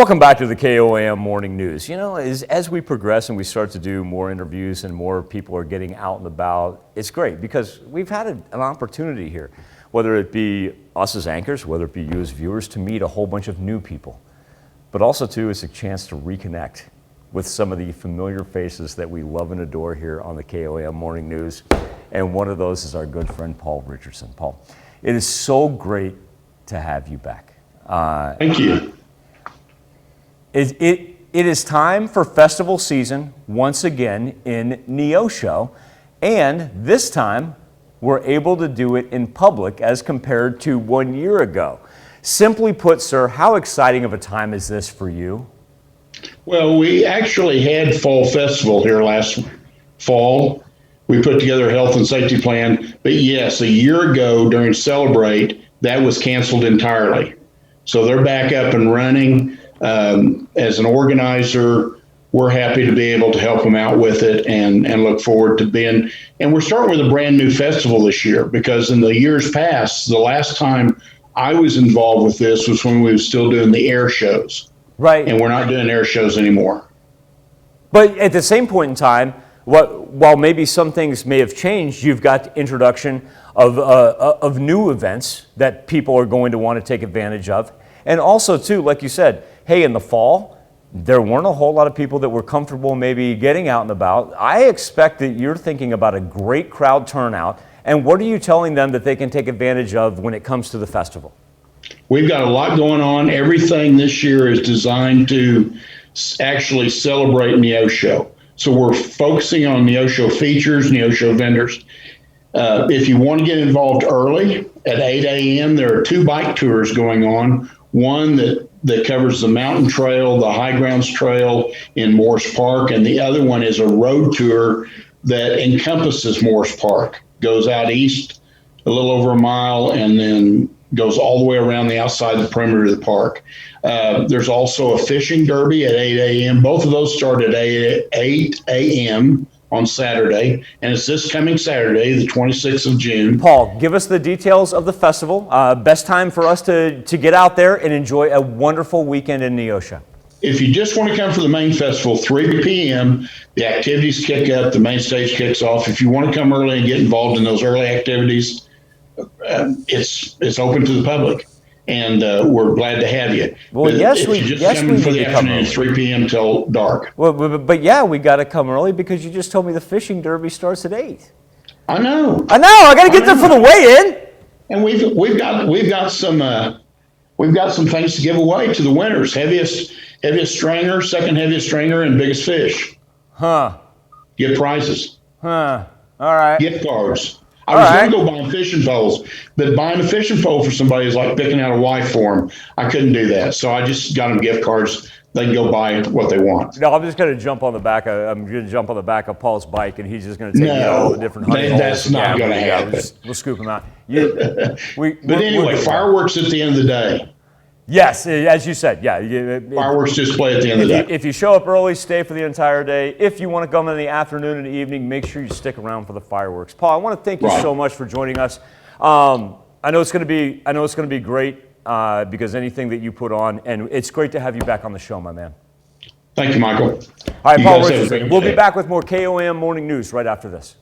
Welcome back to the KOAM Morning News. You know, as we progress and we start to do more interviews and more people are getting out and about, it's great because we've had an opportunity here, whether it be us as anchors, whether it be you as viewers, to meet a whole bunch of new people. But also, too, it's a chance to reconnect with some of the familiar faces that we love and adore here on the KOAM Morning News. And one of those is our good friend, Paul Richardson. Paul, it is so great to have you back. Thank you. It is time for festival season once again in Neosho, and this time we're able to do it in public as compared to 1 year ago. Simply put, sir, how exciting of a time is this for you? Well, we actually had Fall Festival here last fall. We put together a health and safety plan, but yes, a year ago during Celebrate, that was canceled entirely. So they're back up and running. As an organizer, we're happy to be able to help them out with it and look forward to being. And we're starting with a brand new festival this year because in the years past, the last time I was involved with this was when we were still doing the air shows. Right. And we're not doing air shows anymore. But at the same point in time, while maybe some things may have changed, you've got the introduction of new events that people are going to want to take advantage of. And also, too, like you said, hey, in the fall, there weren't a whole lot of people that were comfortable maybe getting out and about. I expect that you're thinking about a great crowd turnout. And what are you telling them that they can take advantage of when it comes to the festival? We've got a lot going on. Everything this year is designed to actually celebrate Neosho. So we're focusing on Neosho features, Neosho vendors. If you want to get involved early, at 8 a.m., there are 2 bike tours going on. One that covers the mountain trail, the high grounds trail in Morse Park, and the other one is a road tour that encompasses Morse Park, goes out east a little over a mile and then goes all the way around the outside the perimeter of the park. There's also a fishing derby at 8 a.m. Both of those start at 8 a.m. on Saturday, and it's this coming Saturday, the 26th of June. Paul, give us the details of the festival. Best time for us to get out there and enjoy a wonderful weekend in Neosho. If you just want to come for the main festival, 3 p.m., the activities kick up, the main stage kicks off. If you want to come early and get involved in those early activities, it's open to the public. And we're glad to have you. Well, yes, we need to come early. 3 p.m. till dark. Well, but yeah, we got to come early because you just told me the fishing derby starts at 8. I know. I got to get there for the weigh-in. And we've got some things to give away to the winners. Heaviest stringer, second heaviest stringer, and biggest fish. Huh. Get prizes. Huh. All right. Gift cards. I was going to go buying fishing poles, but buying a fishing pole for somebody is like picking out a wife for them. I couldn't do that. So I just got them gift cards. They can go buy what they want. No, I'm just going to jump on the back of Paul's bike, and he's just going to take me out all the different honey holes. That's not going to happen. We'll scoop him out. But anyway, fireworks at the end of the day. Yes, as you said, yeah. Fireworks display at the end of the day. If you show up early, stay for the entire day. If you want to come in the afternoon and the evening, make sure you stick around for the fireworks. Paul, I want to thank you so much for joining us. I know it's going to be great because anything that you put on, and it's great to have you back on the show, my man. Thank you, Michael. All right, Paul Richardson. We'll be back with more KOAM Morning News right after this.